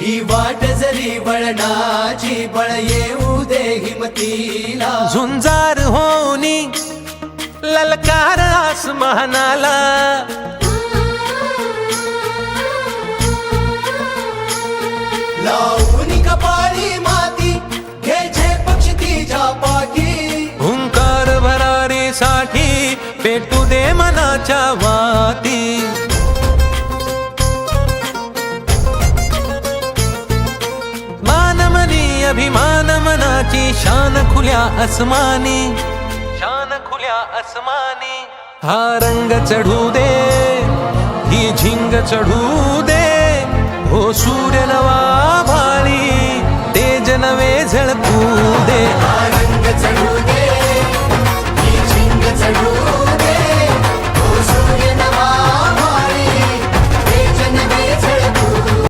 ही वाट जरी वळणाची बळ येऊ दे हिमतीला झुंजार होनी ललकार आसमानाला लावून कपाळी माती घ्यायचे पक्ष तिच्या पाठी हुंकार भरारीसाठी पेटू दे मनाच्या वाती मानमनी अभिमान मनाची शान खुल्या आसमानी शान खुल्या आसमानी हा रंग चढू दे ही झिंग चढू दे हो सूर्य नवा भाळी तेज नवे झळकू दे रंग चढू